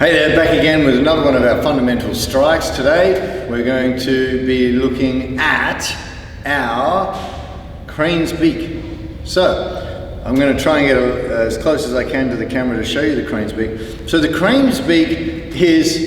Hey there, back again with another one of our fundamental strikes. Today we're going to be looking at our crane's beak. So I'm going to try and get as close as I can to the camera to show you the crane's beak. So the crane's beak is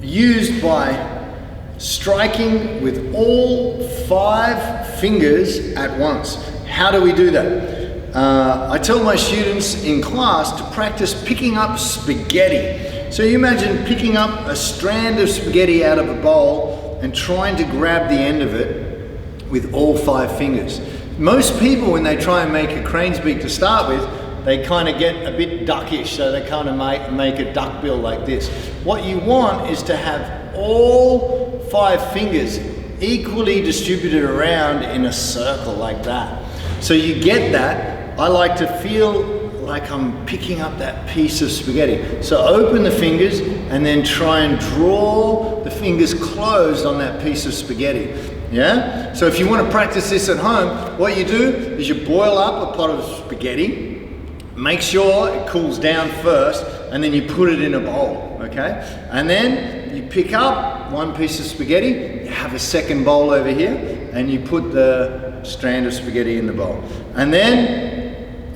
used by striking with all 5 fingers at once. How do we do that? I tell my students in class to practice picking up spaghetti. So you imagine picking up a strand of spaghetti out of a bowl and trying to grab the end of it with all 5 fingers. Most people, when they try and make a crane's beak to start with, they kind of get a bit duckish, so they kind of make a duck bill like this. What you want is to have all 5 fingers equally distributed around in a circle like that. So you get that. I like to feel like I'm picking up that piece of spaghetti. So open the fingers and then try and draw the fingers closed on that piece of spaghetti. Yeah? So if you want to practice this at home, what you do is you boil up a pot of spaghetti, make sure it cools down first, and then you put it in a bowl, okay? And then you pick up one piece of spaghetti, you have a second bowl over here, and you put the strand of spaghetti in the bowl. And then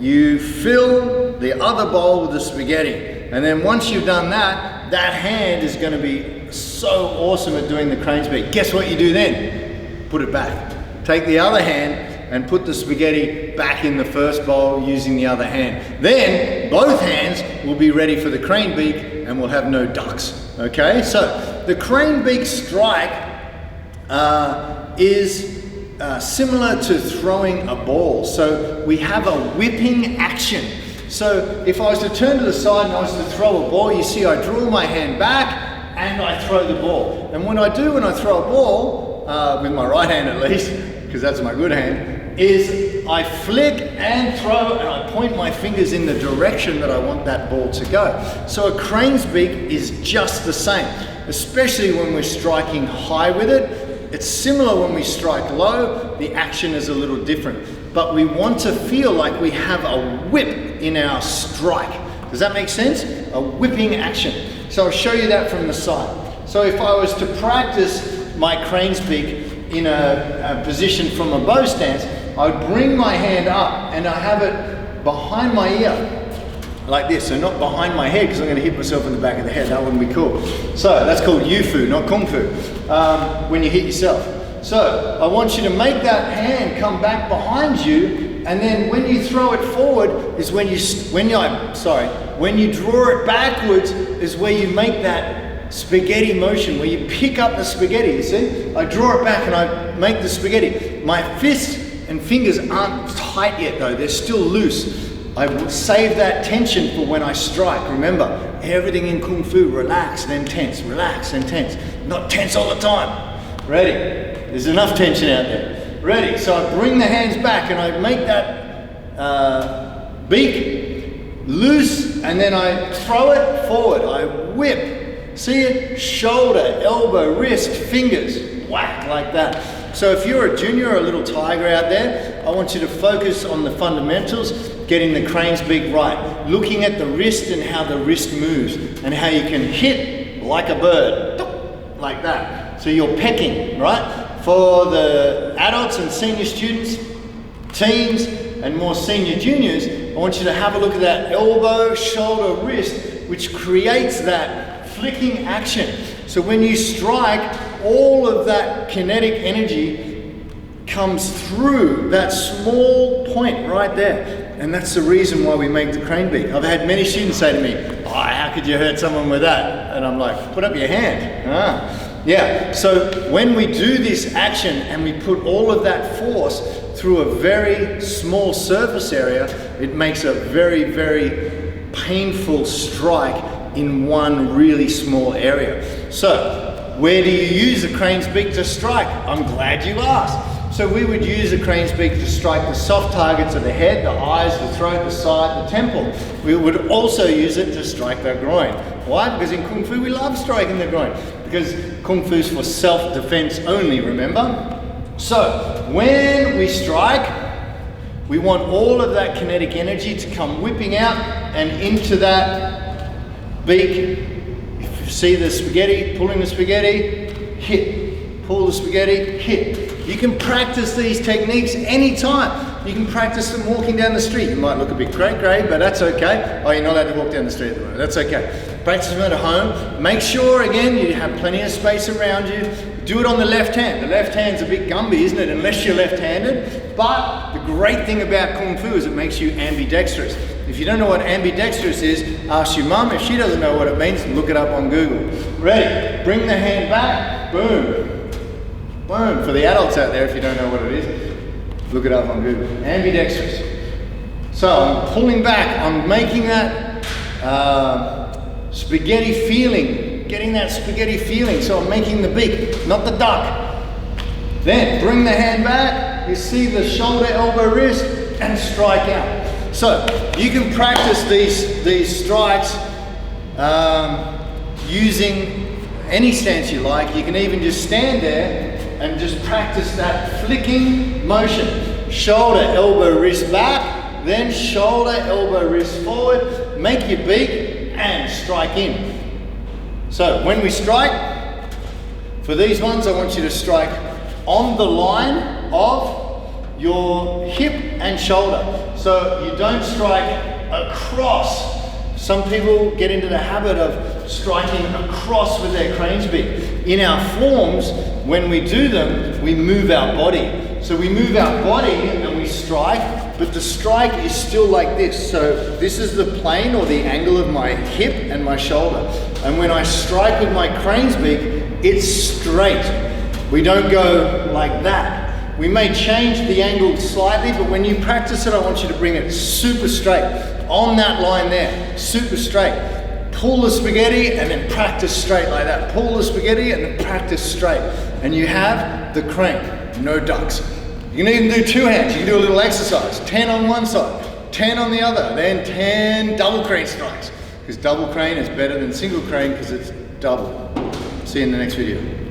you fill the other bowl with the spaghetti. And then once you've done that, that hand is going to be so awesome at doing the crane's beak. Guess what you do then? Put it back. Take the other hand and put the spaghetti back in the first bowl using the other hand. Then both hands will be ready for the crane beak and we'll have no ducks. Okay, so the crane beak strike is similar to throwing a ball. So we have a whipping action. So if I was to turn to the side and I was to throw a ball, you see I draw my hand back and I throw the ball. And what I do when I throw a ball, with my right hand at least, because that's my good hand, is I flick and throw and I point my fingers in the direction that I want that ball to go. So a crane's beak is just the same, especially when we're striking high with it. It's similar when we strike low, the action is a little different. But we want to feel like we have a whip in our strike. Does that make sense? A whipping action. So I'll show you that from the side. So if I was to practice my crane's beak in a position from a bow stance, I would bring my hand up and I have it behind my ear. Like this, so not behind my head because I'm going to hit myself in the back of the head. That wouldn't be cool. So that's called Yu-Fu, not Kung Fu, when you hit yourself. So I want you to make that hand come back behind you, and then when you throw it forward is when you draw it backwards is where you make that spaghetti motion, where you pick up the spaghetti, you see? I draw it back and I make the spaghetti. My fists and fingers aren't tight yet though, they're still loose. I will save that tension for when I strike. Remember, everything in Kung Fu, relax, then tense, relax, then tense. Not tense all the time. Ready? There's enough tension out there. Ready? So I bring the hands back and I make that beak loose and then I throw it forward. I whip. See it? Shoulder, elbow, wrist, fingers. Whack like that. So if you're a junior or a little tiger out there, I want you to focus on the fundamentals, getting the crane's beak right, looking at the wrist and how the wrist moves and how you can hit like a bird, like that. So you're pecking, right? For the adults and senior students, teens and more senior juniors, I want you to have a look at that elbow, shoulder, wrist, which creates that flicking action. So when you strike, all of that kinetic energy comes through that small point right there. And that's the reason why we make the crane beak. I've had many students say to me, oh, how could you hurt someone with that? And I'm like, put up your hand. Yeah, so when we do this action and we put all of that force through a very small surface area, it makes a very, very painful strike in one really small area. So, where do you use a crane's beak to strike? I'm glad you asked. So we would use a crane's beak to strike the soft targets of the head, the eyes, the throat, the side, the temple. We would also use it to strike the groin. Why? Because in Kung Fu we love striking the groin. Because Kung Fu's for self-defense only, remember? So when we strike, We want all of that kinetic energy to come whipping out and into that beak. If you see the spaghetti, pulling the spaghetti, hit. Pull the spaghetti, hit. You can practice these techniques anytime. You can practice them walking down the street. You might look a bit grey, but that's okay. Oh, you're not allowed to walk down the street at the moment. That's okay. Practice them at home. Make sure, again, you have plenty of space around you. Do it on the left hand. The left hand's a bit Gumby, isn't it? Unless you're left-handed. But the great thing about Kung Fu is it makes you ambidextrous. If you don't know what ambidextrous is, ask your mum. If she doesn't know what it means, look it up on Google. Ready? Bring the hand back. Boom. Boom. For the adults out there, if you don't know what it is, look it up on Google. Ambidextrous. So I'm pulling back. I'm making that spaghetti feeling. Getting that spaghetti feeling. So I'm making the beak, not the duck. Then bring the hand back. You see the shoulder, elbow, wrist, and strike out. So you can practice these strikes using any stance you like. You can even just stand there and just practice that flicking motion. Shoulder, elbow, wrist back, then shoulder, elbow, wrist forward. Make your beak and strike in. So when we strike, for these ones I want you to strike on the line of your hip and shoulder. So you don't strike across. Some people get into the habit of striking across with their crane's beak. In our forms, when we do them, we move our body. So we move our body and we strike, but the strike is still like this. So this is the plane or the angle of my hip and my shoulder. And when I strike with my crane's beak, it's straight. We don't go like that. We may change the angle slightly, but when you practice it, I want you to bring it super straight. On that line there, super straight. Pull the spaghetti and then practice straight like that. Pull the spaghetti and then practice straight. And you have the crane, no ducks. You can even do two hands. You can do a little exercise. 10 on one side, 10 on the other, then 10 double crane strikes. Because double crane is better than single crane because it's double. See you in the next video.